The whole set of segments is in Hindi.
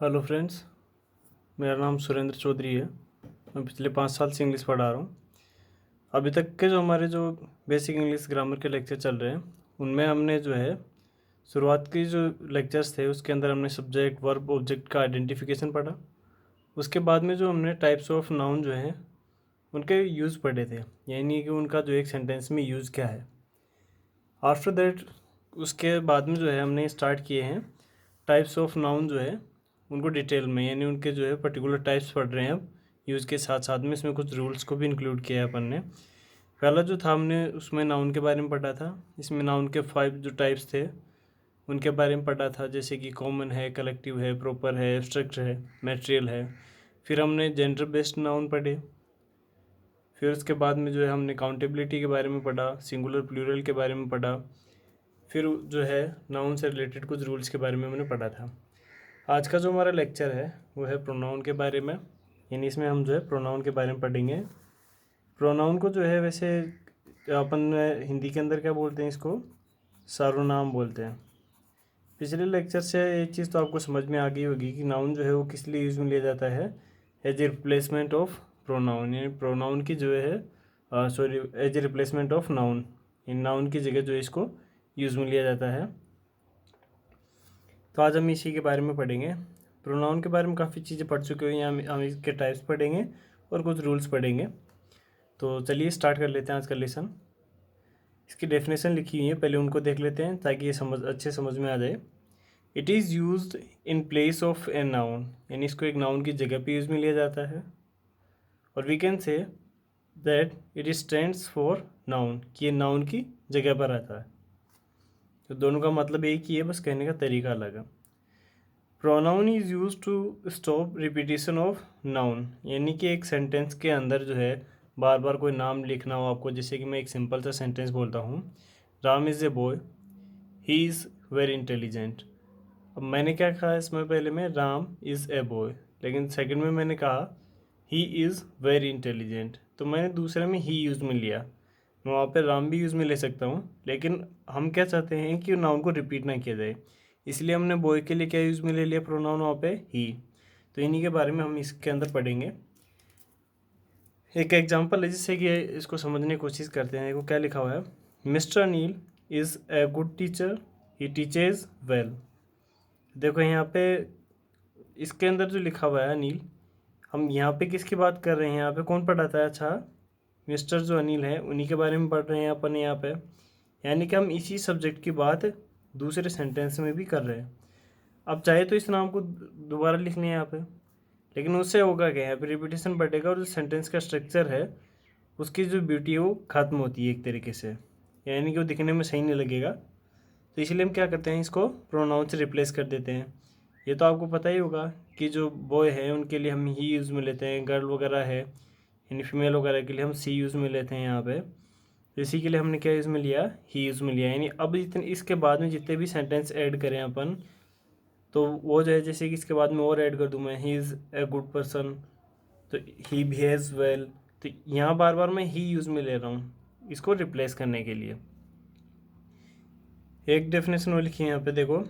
हेलो फ्रेंड्स, मेरा नाम सुरेंद्र चौधरी है। मैं पिछले 5 साल से इंग्लिश पढ़ा रहा हूँ। अभी तक के जो हमारे जो बेसिक इंग्लिश ग्रामर के लेक्चर चल रहे हैं उनमें हमने जो है शुरुआत की जो लेक्चर्स थे उसके अंदर हमने सब्जेक्ट वर्ब ऑब्जेक्ट का आइडेंटिफिकेशन पढ़ा। उसके बाद में जो हमने टाइप्स ऑफ नाउन जो हैं उनके यूज़ पढ़े थे, यानी कि उनका जो एक सेंटेंस में यूज़ क्या है। आफ्टर दैट उसके बाद में जो है हमने स्टार्ट किए हैं टाइप्स ऑफ नाउन जो है उनको डिटेल में, यानी उनके जो है पर्टिकुलर टाइप्स पढ़ रहे हैं अब यूज़ के साथ साथ में। इसमें कुछ रूल्स को भी इंक्लूड किया है अपन ने। पहला जो था हमने उसमें नाउन के बारे में पढ़ा था। इसमें नाउन के 5 जो टाइप्स थे उनके बारे में पढ़ा था, जैसे कि कॉमन है, कलेक्टिव है, प्रॉपर है, एब्स्ट्रैक्ट है, मैटेरियल है। फिर हमने जेंडर बेस्ड नाउन पढ़े। फिर उसके बाद में जो है हमने काउंटेबिलिटी के बारे में पढ़ा, सिंगुलर प्लूरल के बारे में पढ़ा। फिर जो है नाउन से रिलेटेड कुछ रूल्स के बारे में हमने पढ़ा था। आज का जो हमारा लेक्चर है वो है प्रोनाउन के बारे में, यानी इसमें हम जो है प्रोनाउन के बारे में पढ़ेंगे। प्रोनाउन को जो है वैसे अपन हिंदी के अंदर क्या बोलते हैं, इसको सर्वनाम बोलते हैं। पिछले लेक्चर से एक चीज़ तो आपको समझ में आ गई होगी कि नाउन जो है वो किस लिए यूज़ में लिया जाता है, as a replacement of pronoun, यानी प्रोनाउन की जो है as a replacement of noun, इन नाउन की जगह जो है इसको यूज़ में लिया जाता है। तो आज हम इसी के बारे में पढ़ेंगे। प्रोनाउन के बारे में काफ़ी चीज़ें पढ़ चुके हुए हैं, हम इसके टाइप्स पढ़ेंगे और कुछ रूल्स पढ़ेंगे। तो चलिए स्टार्ट कर लेते हैं आज का लेसन। इसकी डेफिनेशन लिखी हुई है, पहले उनको देख लेते हैं ताकि ये अच्छे समझ में आ जाए। It is used in place of a noun, यानी इसको एक नाउन की जगह पे यूज़ में लिया जाता है। और we can say that it stands for noun, कि ये नाउन की जगह पर आता है। तो दोनों का मतलब एक ही है, बस कहने का तरीका अलग है। Pronoun is use to stop repetition of noun, यानी कि एक सेंटेंस के अंदर जो है बार बार कोई नाम लिखना हो आपको। जैसे कि मैं एक सिंपल सा सेंटेंस बोलता हूँ, Ram is a boy, he is very intelligent. अब मैंने क्या कहा इसमें, पहले में राम इज़ ए बॉय, लेकिन सेकंड में मैंने कहा ही इज़ वेरी इंटेलिजेंट, तो मैंने दूसरे में ही यूज़ में लिया। मैं वहाँ पे राम भी यूज़ में ले सकता हूँ, लेकिन हम क्या चाहते हैं कि नाउन को रिपीट ना किया जाए, इसलिए हमने बॉय के लिए क्या यूज़ में ले लिया, प्रोनाउन वहाँ पे ही। तो इन्हीं के बारे में हम इसके अंदर पढ़ेंगे। एक एग्जांपल है जिससे कि इसको समझने की कोशिश करते हैं। देखो क्या लिखा हुआ है, mister Anil is a good teacher, he teaches well. देखो यहाँ पे इसके अंदर जो लिखा हुआ है अनिल, हम यहाँ पे किसकी बात कर रहे हैं, यहाँ पे कौन पढ़ाता है, अच्छा मिस्टर जो अनिल है उन्हीं के बारे में पढ़ रहे हैं अपन यहाँ पे। यानी कि हम इसी सब्जेक्ट की बात दूसरे सेंटेंस में भी कर रहे हैं। अब चाहे तो इस नाम को दोबारा लिख लें यहाँ पे, लेकिन उससे होगा क्या, यहाँ पे रिपीटेशन बढ़ेगा और जो सेंटेंस का स्ट्रक्चर है उसकी जो ब्यूटी है वो ख़त्म होती है एक तरीके से, यानी कि वो दिखने में सही नहीं लगेगा। तो इसलिए हम क्या करते हैं, इसको प्रोनाउन से रिप्लेस कर देते हैं। ये तो आपको पता ही होगा कि जो बॉय है उनके लिए हम ही यूज़ में लेते हैं, गर्ल वगैरह है यानी फीमेल वगैरह के लिए हम सी यूज़ में लेते हैं यहाँ पे। तो इसी के लिए हमने क्या यूज़ में लिया, ही यूज़ में लिया। यानी अब जितने इसके बाद में जितने भी सेंटेंस ऐड करें अपन, तो वो जो है जैसे कि इसके बाद में और ऐड कर दूँ मैं, he is a good person, तो ही बिहेव्स वेल। तो यहाँ बार बार मैं ही यूज़ में ले रहा हूँ इसको रिप्लेस करने के लिए। एक डेफिनेशन वो लिखी है यहाँ पे देखो।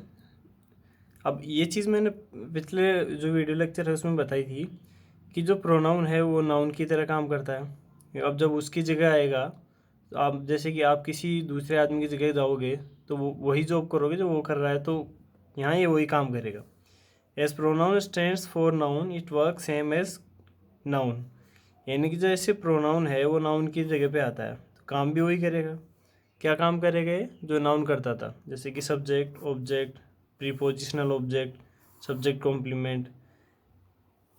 अब ये चीज़ मैंने पिछले जो वीडियो लेक्चर है उसमें बताई थी कि जो प्रोनाउन है वो नाउन की तरह काम करता है। अब जब उसकी जगह आएगा, तो आप जैसे कि आप किसी दूसरे आदमी की जगह जाओगे तो वो वही जॉब करोगे जो वो कर रहा है, तो यहाँ ये वही काम करेगा। As pronoun stands for noun it work same as noun, यानी कि जैसे प्रोनाउन है वो नाउन की जगह पे आता है तो काम भी वही करेगा। क्या काम करेगा ये, जो नाउन करता था, जैसे कि subject, object, prepositional object, subject complement.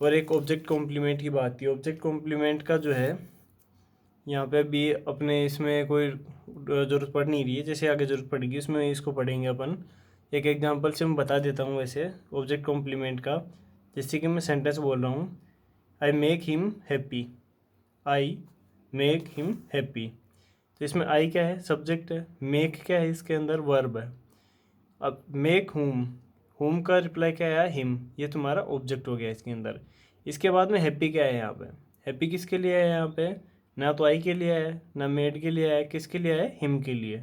और एक ऑब्जेक्ट कॉम्प्लीमेंट की बात थी, ऑब्जेक्ट कॉम्प्लीमेंट का जो है यहाँ पे भी अपने इसमें कोई ज़रूरत पड़ नहीं रही है, जैसे आगे ज़रूरत पड़ेगी उसमें इसको पढ़ेंगे अपन। एक एग्जांपल से मैं बता देता हूँ वैसे ऑब्जेक्ट कॉम्प्लीमेंट का। जैसे कि मैं सेंटेंस बोल रहा हूँ, I make him happy, I make him happy. तो इसमें आई क्या है, सब्जेक्ट है, मेक क्या है इसके अंदर, वर्ब है। अब मेक होम का रिप्लाई क्या आया, हिम, ये तुम्हारा ऑब्जेक्ट हो गया इसके अंदर। इसके बाद में हैप्पी क्या है यहाँ पे, हैप्पी किसके लिए है यहाँ पे, ना तो आई के लिए है ना मेड के लिए है, किसके लिए है, हिम के लिए।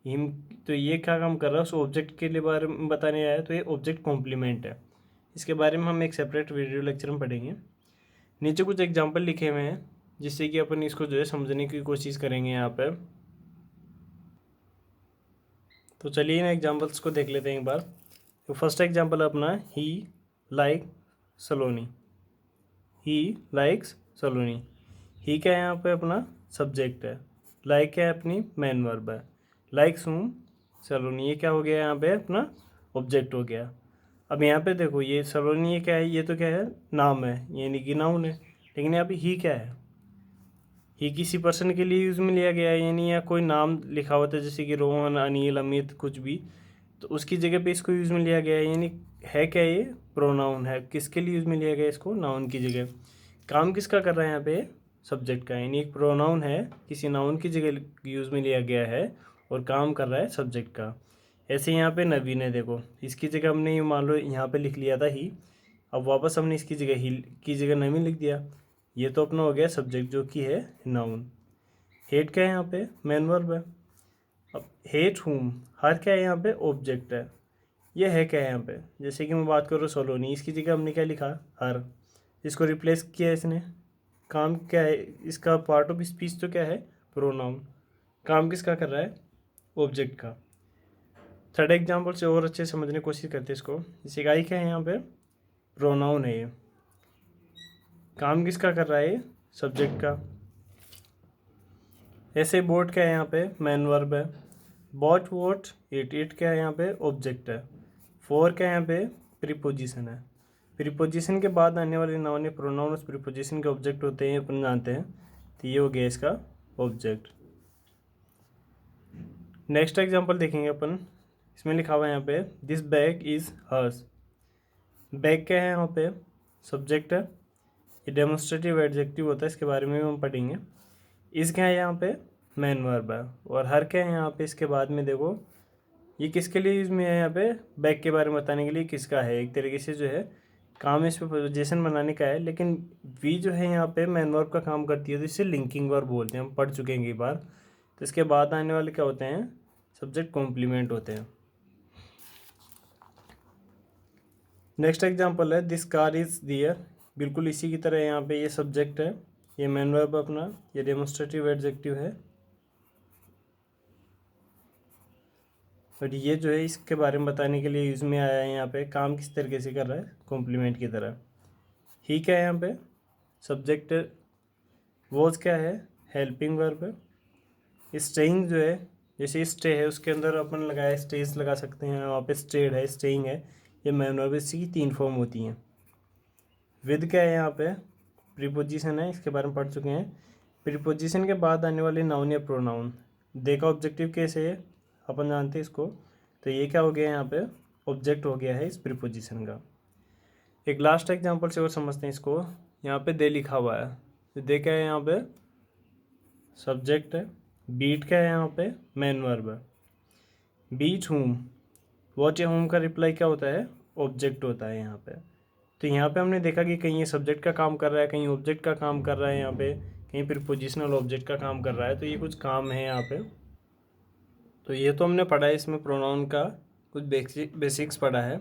हिम, तो ये क्या काम कर रहा है, उस ऑब्जेक्ट के लिए बारे में बताने आया है, तो ये ऑब्जेक्ट कॉम्प्लीमेंट है। इसके बारे में हम एक सेपरेट वीडियो लेक्चर में पढ़ेंगे। नीचे कुछ एग्जांपल लिखे हुए हैं जिससे कि अपन इसको जो है समझने की कोशिश करेंगे यहाँ पर। तो चलिए इन एग्जांपल्स को देख लेते हैं एक बार। तो फर्स्ट एग्जांपल है अपना ही लाइक सलोनी। ही लाइक्स सलोनी। ही क्या है यहाँ पे अपना सब्जेक्ट है, लाइक क्या है अपनी मेन वर्ब है, लाइक्स हूम सलोनी ये क्या हो गया यहाँ पे अपना ऑब्जेक्ट हो गया। अब यहाँ पे देखो ये सलोनी ये क्या है, ये तो क्या है नाम है यानी कि नाउन है, लेकिन यहाँ पे ही क्या है, ही किसी पर्सन के लिए यूज़ में लिया गया है यानी या कोई नाम लिखा होता है जैसे कि रोहन अनिल अमित कुछ भी, तो उसकी जगह पे इसको यूज़ में लिया गया है यानी है क्या ये प्रोनाउन है। किसके लिए यूज़ में लिया गया है इसको, नाउन की जगह। काम किसका कर रहा है यहाँ पे, सब्जेक्ट का, यानी एक प्रोनाउन है किसी नाउन की जगह यूज़ में लिया गया है और काम कर रहा है सब्जेक्ट का। ऐसे यहाँ पे नवीन है, देखो इसकी जगह हमने ये मान लो यहाँ पे लिख लिया था ही, अब वापस हमने इसकी जगह ही की जगह नवीन लिख दिया, ये तो अपना हो गया सब्जेक्ट जो कि है नाउन। हेट क्या है यहाँ पे, मेन वर्ब है। अब हेट हुम, हर क्या है यहाँ पे ऑब्जेक्ट है। ये है क्या है यहाँ पे, जैसे कि मैं बात करूँ सोलोनी, इसकी जगह हमने क्या लिखा हर, इसको रिप्लेस किया इसने। काम क्या है इसका, पार्ट ऑफ स्पीच तो क्या है प्रोनाउन, काम किसका कर रहा है ऑब्जेक्ट का। थर्ड एग्जाम्पल से और अच्छे समझने की कोशिश करते हैं इसको। जैसे आई क्या है यहाँ पे प्रोनाउन है, ये काम किसका कर रहा है सब्जेक्ट का। ऐसे बोट क्या है यहाँ पे मैन वर्ब है, बॉट वोट इट, इट क्या है यहाँ पे ऑब्जेक्ट है। फोर क्या है यहाँ पे प्रीपोजिशन है, प्रीपोजिशन के बाद आने वाले नाउन या प्रोनाउन उस प्रीपोजिशन के ऑब्जेक्ट होते हैं अपन जानते हैं, तो ये हो गया इसका ऑब्जेक्ट। नेक्स्ट एग्जांपल देखेंगे अपन, इसमें लिखा हुआ है यहाँ पे this bag is hers. Bag क्या है यहाँ पे सब्जेक्ट है, ये डेमोन्स्ट्रेटिव एडजेक्टिव होता है, इसके बारे में भी हम पढ़ेंगे। इस क्या है यहाँ पे मेन वर्ब है, और हर क्या है यहाँ पे इसके बाद में देखो ये किसके लिए यूज़ में है यहाँ पे, बैग के बारे में बताने के लिए किसका है, एक तरीके से जो है काम इस पे पोजीशन बनाने का है, लेकिन वी जो है यहाँ पे मेन वर्ब का काम करती है तो इसे लिंकिंग वर्ब बोलते हैं, हम पढ़ चुके हैं कई बार। तो इसके बाद आने वाले क्या होते हैं सब्जेक्ट कॉम्प्लीमेंट होते हैं। नेक्स्ट एग्जांपल है दिस कार इज़ दियर, बिल्कुल इसी की तरह यहाँ पे ये सब्जेक्ट है, ये मेन वर्ब अपना, ये डेमोन्स्ट्रेटिव एडजेक्टिव है, और ये जो है इसके बारे में बताने के लिए यूज़ में आया है यहाँ पे, काम किस तरीके से कर रहा है कॉम्प्लीमेंट की तरह। ही क्या है यहाँ पे सब्जेक्ट, वॉज क्या है हेल्पिंग वर्ब है। स्टेइंग जो है जैसे स्टे है उसके अंदर अपन लगाया स्टेज लगा सकते हैं, वहाँ पे स्टेड है स्टेइंग है, ये मेन वर्ब इसकी 3 फॉर्म होती हैं। विद क्या है यहाँ पे प्रीपोजिशन है, इसके बारे में पढ़ चुके हैं। प्रीपोजिशन के बाद आने वाले नाउन या प्रोनाउन, देखा ऑब्जेक्टिव कैसे है अपन जानते हैं इसको, तो ये क्या हो गया यहाँ पे ऑब्जेक्ट हो गया है इस प्रीपोजिशन का। एक लास्ट एग्जांपल से और समझते हैं इसको, यहाँ पे दे लिखा हुआ है, तो दे क्या है यहाँ पे सब्जेक्ट है, बीट क्या है यहाँ पे मेन वर्ब है। बीट होम, वॉट या होम का रिप्लाई क्या होता है ऑब्जेक्ट होता है यहाँ पे। तो यहाँ पे हमने देखा कि कहीं ये सब्जेक्ट का काम कर रहा है, कहीं ऑब्जेक्ट का काम कर रहा है, यहाँ पे कहीं प्रीपोजिशनल ऑब्जेक्ट का काम कर रहा है, तो ये कुछ काम है यहाँ पे। तो ये तो हमने पढ़ा है, इसमें प्रोनाउन का कुछ बेसिक्स पढ़ा है,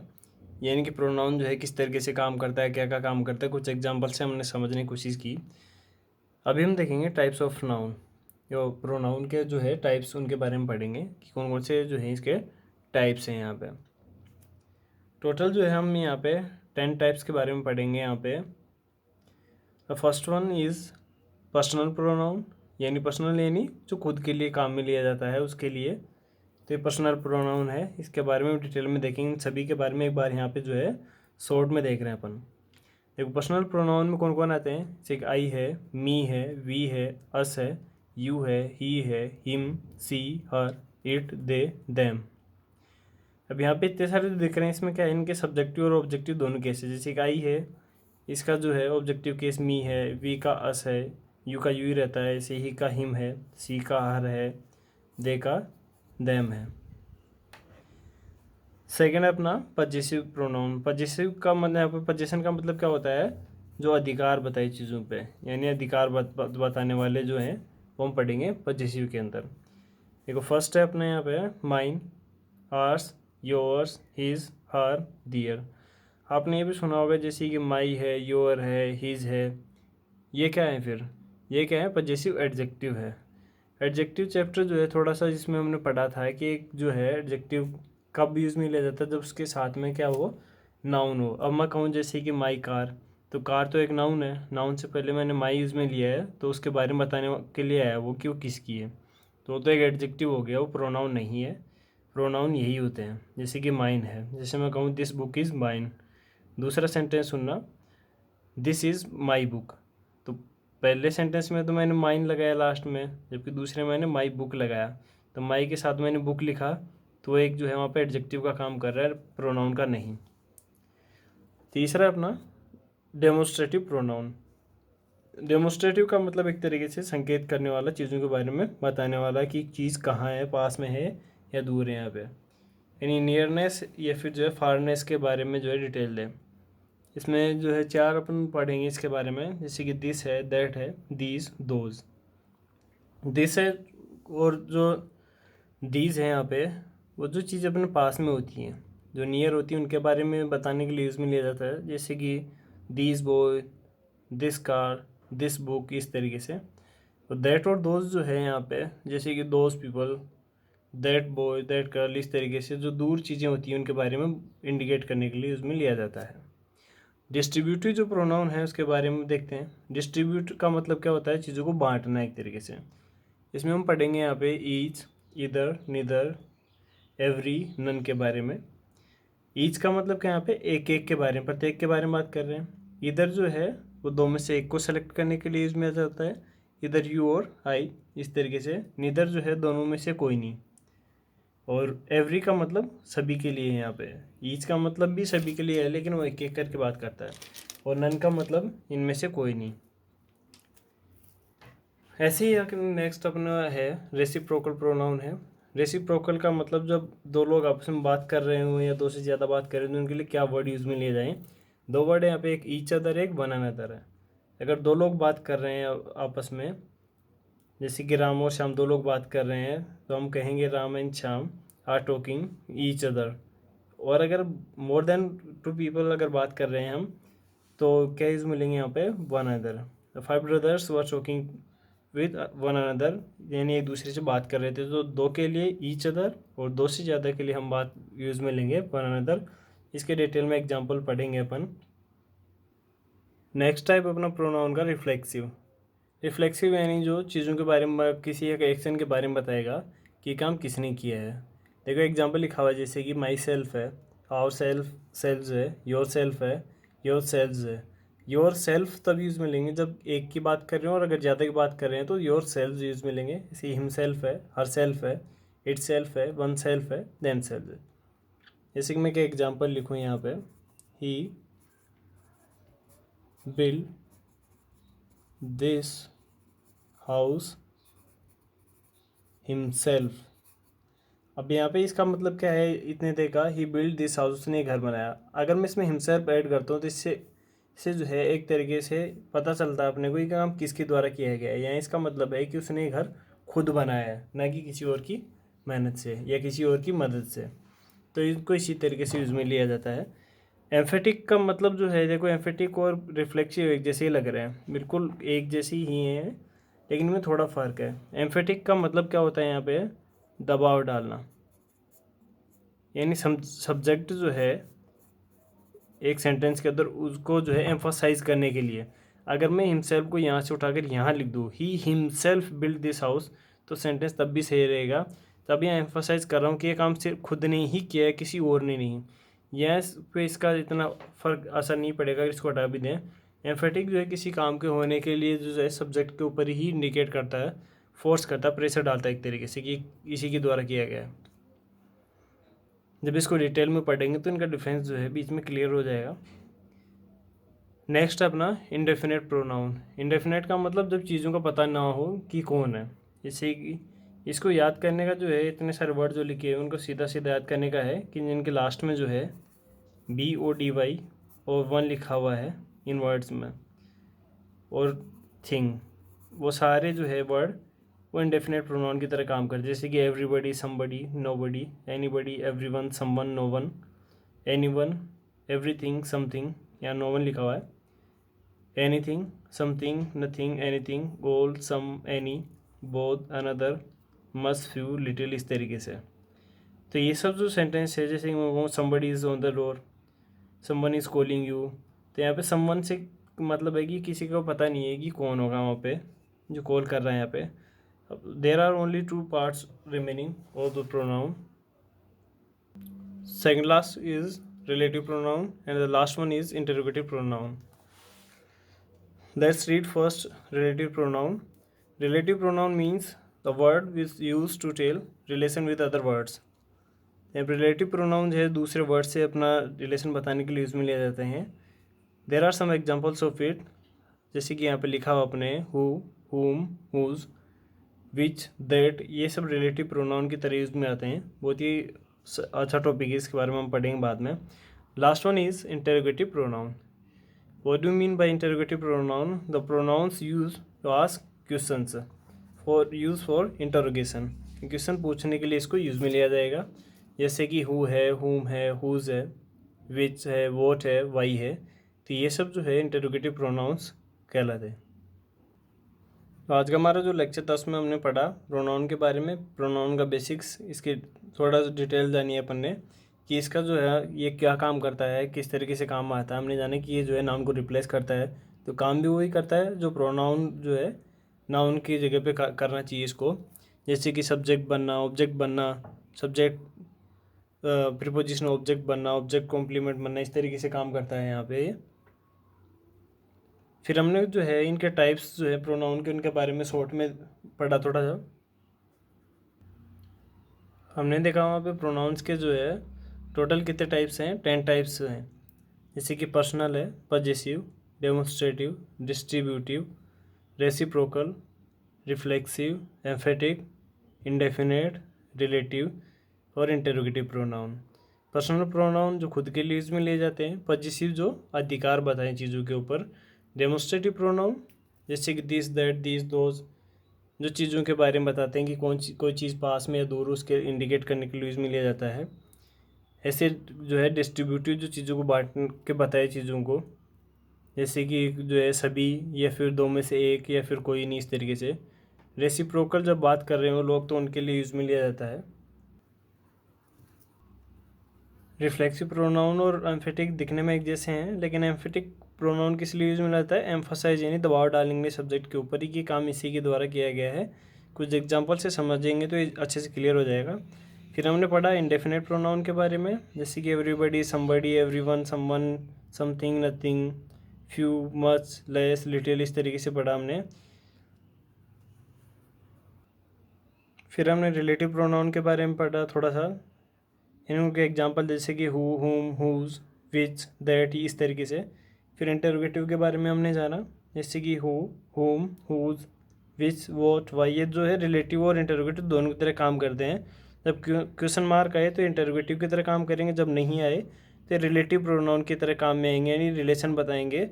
यानी कि प्रोनाउन जो है किस तरीके से काम करता है, क्या क्या काम करता है, कुछ एग्जांपल से हमने समझने की कोशिश की। अभी हम देखेंगे टाइप्स ऑफ नाउन, जो प्रोनाउन के जो है टाइप्स उनके बारे में पढ़ेंगे कि कौन कौन से जो है इसके टाइप्स हैं यहाँ पे। टोटल जो है हम यहाँ पे 10 टाइप्स के बारे में पढ़ेंगे यहाँ पे। The first one is personal pronoun, यानी पर्सनल यानी जो खुद के लिए काम में लिया जाता है उसके लिए, तो ये पर्सनल प्रोनाउन है, इसके बारे में डिटेल में देखेंगे, सभी के बारे में एक बार यहाँ पे जो है शॉर्ट में देख रहे हैं अपन। देखो पर्सनल प्रोनाउन में कौन कौन आते हैं, जैसे आई है, मी है, वी है, अस है, यू है, ही है, him, she, her, it, they, them. अब यहाँ पे इतने सारे जो दिख रहे हैं इसमें क्या है इनके सब्जेक्टिव और ऑब्जेक्टिव दोनों केस है। जैसे कि आई है इसका जो है ऑब्जेक्टिव केस मी है, वी का अस है, यू का यू ही रहता है, ऐसे ही का हिम है, सी का हर है, दे का देम है। सेकेंड है अपना पजेसिव प्रोनाउन। पजेसिव का मतलब यहाँ पे पजेशन का मतलब क्या होता है, जो अधिकार बताए चीज़ों पे, यानी अधिकार बताने वाले जो हैं वो हम पढ़ेंगे पजेसिव के अंदर। देखो फर्स्ट है अपने यहाँ पे माइन, आर्स, योर्स, हिज, हर, दियर। आपने ये भी सुना होगा जैसे कि माई है, योर है, हीज है, ये क्या है फिर? ये क्या है? पजेसिव एडजेक्टिव है। एडजेक्टिव चैप्टर जो है थोड़ा सा, जिसमें हमने पढ़ा था कि एक जो है एडजेक्टिव कब यूज़ में लिया जाता है, जब उसके साथ में क्या हो, नाउन हो। अब मैं कहूँ जैसे कि माई कार, तो कार तो एक नाउन है, नाउन से पहले मैंने माई यूज़ में लिया है तो उसके बारे में बताने के लिए आया वो कि वो किसकी है, तो वो तो एक एडजेक्टिव हो गया, वो प्रोनाउन नहीं है। प्रोनाउन यही होते हैं, जैसे कि माइन है, जैसे मैं कहूँ दिस बुक इज़ माइन। दूसरा सेंटेंस सुनना, दिस इज़ माई बुक। तो पहले सेंटेंस में तो मैंने माइन लगाया लास्ट में, जबकि दूसरे में मैंने माई बुक लगाया। तो माई के साथ मैंने बुक लिखा, तो एक जो है वहाँ पे एडजेक्टिव का काम कर रहा है, प्रोनाउन का नहीं। तीसरा अपना डेमोस्ट्रेटिव प्रोनाउन। डेमोस्ट्रेटिव का मतलब एक तरीके से संकेत करने वाला, चीज़ों के बारे में बताने वाला कि चीज़ कहाँ है, पास में है या दूर है यहाँ पे, यानी नियरनेस या फिर जो है फारनेस के बारे में जो है डिटेल दें। इसमें जो है 4 अपन पढ़ेंगे इसके बारे में, जैसे कि दिस है, दैट है, दीज, दोज। दिस है और जो दीज है यहाँ पे, वो जो चीज़ अपने पास में होती हैं, जो नियर होती है, उनके बारे में बताने के लिए यूज़ में लिया जाता है, जैसे कि these boy, this car, this book, इस तरीके से। तो दैट और दोज जो है यहाँ पे, जैसे कि those people, that boy, that girl, इस तरीके से जो दूर चीज़ें होती हैं उनके बारे में इंडिकेट करने के लिए उसमें लिया जाता है। डिस्ट्रीब्यूटिव जो प्रोनाउन है उसके बारे में देखते हैं। डिस्ट्रीब्यूट का मतलब क्या होता है? चीज़ों को बांटना एक तरीके से। इसमें हम पढ़ेंगे यहाँ पे ईच, इधर, निदर, एवरी, नन के बारे में। ईच का मतलब क्या, यहाँ पे एक एक के बारे में, प्रत्येक के बारे में बात कर रहे हैं। इधर जो है वो दो में से एक को सेलेक्ट करने के लिए इसमें जाता है, इधर यू और आई, इस तरीके से। निदर जो है दोनों में से कोई नहीं। और एवरी का मतलब सभी के लिए है यहाँ पे। ईच का मतलब भी सभी के लिए है, लेकिन वो एक एक करके बात करता है। और नन का मतलब इनमें से कोई नहीं। ऐसे ही नेक्स्ट अपना है रेसिप्रोकल प्रोनाउन है। रेसिप्रोकल का मतलब जब दो लोग आपस में बात कर रहे हो या दो से ज़्यादा बात कर रहे हो तो उनके लिए क्या वर्ड यूज़ में लिए जाएँ। दो वर्ड है यहाँ पे, एक ईच अदर, एक वन अनदर है। अगर दो लोग बात कर रहे हैं आपस में, जैसे कि राम और श्याम दो लोग बात कर रहे हैं, तो हम कहेंगे Ram and Shyam are talking each other. और अगर मोर देन 2 पीपल अगर बात कर रहे हैं हम, तो क्या यूज़ मिलेंगे यहाँ पे? One other. 5 brothers were talking with one another, यानी एक दूसरे से बात कर रहे थे, तो दो के लिए ईच अदर और दो से ज़्यादा के लिए हम बात यूज़ में लेंगे वन अनदर। इसके डिटेल में एग्जांपल पढ़ेंगे अपन। नेक्स्ट टाइप अपना प्रोनाउन का रिफ्लेक्सिव। रिफ्लेक्सिव यानी जो चीज़ों के बारे में, किसी एक एक्शन के बारे में बताएगा कि काम किसने किया है। देखो एग्जांपल लिखा हुआ है, जैसे कि माई सेल्फ है, आवर सेल्फ, सेल्व्स है, योर सेल्फ है, योर सेल्व्स है। योर सेल्फ तब यूज़ में लेंगे जब एक की बात कर रहे हो, और अगर ज़्यादा की बात कर रहे हैं तो योर सेल्फ यूज़ में लेंगे। जैसे हिम सेल्फ है, हर सेल्फ है, इट सेल्फ है, वन सेल्फ है, देम सेल्फ है। जैसे कि मैं क्या एग्जांपल लिखूँ यहाँ पे, ही बिल्ड दिस हाउस हिमसेल्फ। अब यहाँ पे इसका मतलब क्या है, इतने देगा ही बिल्ड दिस हाउस, उसने घर बनाया। अगर मैं इसमें हिमसेल्फ ऐड करता हूँ तो इससे जो है एक तरीके से पता चलता है अपने को ये काम किसके द्वारा किया गया है। यहाँ इसका मतलब है कि उसने घर खुद बनाया है, ना कि किसी और की मेहनत से या किसी और की मदद से। तो इसको इसी तरीके से यूज़ में लिया जाता है। एम्फेटिक का मतलब जो है, देखो एम्फेटिक और रिफ्लेक्सिव एक जैसे ही लग रहे हैं, बिल्कुल एक जैसी ही हैं, लेकिन इनमें थोड़ा फ़र्क है। एम्फेटिक का मतलब क्या होता है यहाँ पे? दबाव डालना, यानी सब्जेक्ट जो है एक सेंटेंस के अंदर उसको जो है एम्फोसाइज करने के लिए, अगर मैं हिमसेल्फ को यहाँ से उठाकर यहाँ लिख दूँ, he himself build this house, तो सेंटेंस तब भी सही रहेगा। तब यहाँ एम्फोसाइज कर रहा हूँ कि ये काम सिर्फ खुद ने ही किया है, किसी और ने नहीं। यह पे इसका इतना फ़र्क असर नहीं पड़ेगा, इसको हटा भी दें। एम्फेटिक जो है किसी काम के होने के लिए जो है सब्जेक्ट के ऊपर ही इंडिकेट करता है, फोर्स करता है, प्रेशर डालता है एक तरीके से कि इसी के द्वारा किया गया है। जब इसको डिटेल में पढ़ेंगे तो इनका डिफरेंस जो है बीच में क्लियर हो जाएगा। नेक्स्ट अपना इंडेफिनेट प्रोनाउन। इंडेफिनेट का मतलब जब चीज़ों का पता ना हो कि कौन है। जैसे कि इसको याद करने का जो है, इतने सारे वर्ड जो लिखे हैं उनको सीधा सीधा याद करने का है कि जिनके लास्ट में जो है BODY और वन लिखा हुआ है इन वर्ड्स में, और थिंग, वो सारे जो है वर्ड वो इंडेफिनेट प्रोनाउन की तरह काम करते हैं। जैसे कि everybody, somebody, nobody, anybody, everyone, someone, no one, anyone, everything, something, यहाँ नो वन लिखा हुआ है। Anything, something, nothing, anything, all, some, any, both, another, must, few, little, इस तरीके से। तो ये सब जो सेंटेंस है, जैसे मैं कहूँ somebody is on the door, someone is calling you, तो यहाँ पे समवन से मतलब है कि किसी को पता नहीं है कि कौन होगा वहाँ पे जो कॉल कर रहा है यहाँ पे। There are only two parts remaining of the pronoun. Second last is relative pronoun and the last one is interrogative pronoun. Let's read first relative pronoun. Relative pronoun means the word is used to tell relation with other words. अब रिलेटिव प्रोनाउन जो है दूसरे वर्ड से अपना रिलेशन बताने के लिए यूज़ में लिया जाते हैं। There are some examples of it, जैसे कि यहाँ पे लिखा हुआ अपने हु, हुम, हुज, विच, दैट, ये सब रिलेटिव प्रोनाउन की तरह यूज़ में आते हैं। बहुत ही अच्छा टॉपिक है, इसके बारे में हम पढ़ेंगे बाद में। Last one is interrogative pronoun. What do you mean by interrogative pronoun? The pronouns used to ask questions for interrogation. Question पूछने के लिए इसको यूज़ में लिया जाएगा, जैसे कि हु है, हुम है, हुज है, विच है, वोट है, वाई है। तो ये सब जो है इंटरोगेटिव प्रोनाउंस कहलाते हैं। तो आज का हमारा जो लेक्चर था उसमें हमने पढ़ा प्रोनाउन के बारे में, प्रोनाउन का बेसिक्स, इसके थोड़ा डिटेल जानी है अपन ने कि इसका जो है ये क्या काम करता है, किस तरीके से काम आता है। हमने जाना कि ये जो है नाउन को रिप्लेस करता है, तो काम भी वही करता है जो प्रोनाउन जो है नाउन की जगह पे करना चाहिए इसको, जैसे कि सब्जेक्ट बनना, ऑब्जेक्ट बनना, सब्जेक्ट प्रीपोजिशन ऑब्जेक्ट बनना, ऑब्जेक्ट कॉम्प्लीमेंट बनना, इस तरीके से काम करता है यहाँ पे। फिर हमने जो है इनके टाइप्स जो है प्रोनाउन के, उनके बारे में शॉर्ट में पढ़ा थोड़ा सा। हमने देखा वहाँ पे प्रोनाउंस के जो है टोटल कितने टाइप्स हैं, 10 टाइप्स हैं। जैसे कि पर्सनल है, possessive, demonstrative, distributive, reciprocal, reflexive, emphatic, indefinite, relative और इंटरोगेटिव प्रोनाउन। पर्सनल प्रोनाउन जो खुद के लिए यूज़ में लिए जाते हैं, पजेसिव जो अधिकार बताएं चीज़ों के ऊपर, डेमोन्स्ट्रेटिव प्रोनाउन जैसे कि दिस, दैट, दिस, दोज, जो चीज़ों के बारे में बताते हैं कि कोई चीज़ पास में या दूर, उसके इंडिकेट करने के लिए यूज़ में लिया जाता है। ऐसे जो है डिस्ट्रीब्यूटिव जो चीज़ों को बांट के बताए चीज़ों को, जैसे कि जो है सभी या फिर दो में से एक या फिर कोई नहीं, इस तरीके से। रेसिप्रोकल जब बात कर रहे हो लोग तो उनके लिए यूज़ में लिया जाता है। रिफ्लेक्सिव प्रोनाउन और एम्फेटिक दिखने में एक जैसे हैं, लेकिन एम्फेटिक प्रोनाउन किस लिए यूज़ में लाता है, एम्फसाइज यानी दबाव डालेंगे सब्जेक्ट के ऊपर ही, कि काम इसी के द्वारा किया गया है। कुछ एग्जांपल से समझेंगे तो ये अच्छे से क्लियर हो जाएगा। फिर हमने पढ़ा इंडेफिनेट प्रोनाउन के बारे में, जैसे कि everybody, somebody, everyone, someone, something, nothing, few, much, less, little, इस तरीके से पढ़ा हमने। फिर हमने रिलेटिव प्रोनाउन के बारे में पढ़ा थोड़ा सा, इनके एग्जांपल जैसे कि हु, हुम, हुज, विच, दैट, इस तरीके से। फिर इंटरोगेटिव के बारे में हमने जाना, जैसे कि हु, हुम, हुज, विच, वॉट, वाई, ये जो है रिलेटिव और इंटरोगेटिव दोनों की तरह काम करते हैं। जब क्वेश्चन मार्क आए तो इंटरोगेटिव की तरह काम करेंगे, जब नहीं आए तो रिलेटिव प्रोनाउन की तरह काम में आएंगे, यानी रिलेशन बताएंगे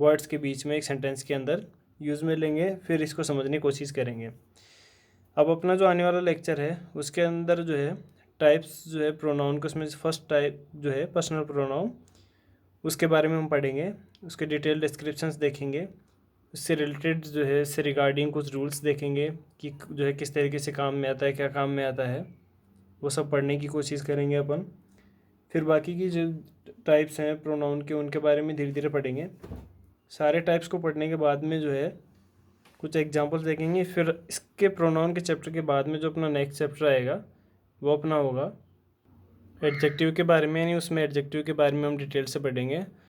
वर्ड्स के बीच में, एक सेंटेंस के अंदर यूज़ में लेंगे, फिर इसको समझने की कोशिश करेंगे। अब अपना जो आने वाला लेक्चर है उसके अंदर जो है टाइप्स जो है प्रोनाउन के, उसमें फर्स्ट टाइप जो है पर्सनल प्रोनाउन, उसके बारे में हम पढ़ेंगे, उसके डिटेल डिस्क्रिप्शंस देखेंगे, उससे रिलेटेड जो है इससे रिगार्डिंग कुछ रूल्स देखेंगे कि जो है किस तरीके से काम में आता है, क्या काम में आता है, वो सब पढ़ने की कोशिश करेंगे अपन। फिर बाकी की जो टाइप्स हैं प्रोनाउन के, उनके बारे में धीरे धीरे पढ़ेंगे। सारे टाइप्स को पढ़ने के बाद में जो है कुछ एग्जांपल्स देखेंगे। फिर इसके प्रोनाउन के चैप्टर के बाद में जो अपना नेक्स्ट चैप्टर आएगा वो अपना होगा एडजेक्टिव के बारे में, यानी उसमें एडजेक्टिव के बारे में हम डिटेल से पढ़ेंगे।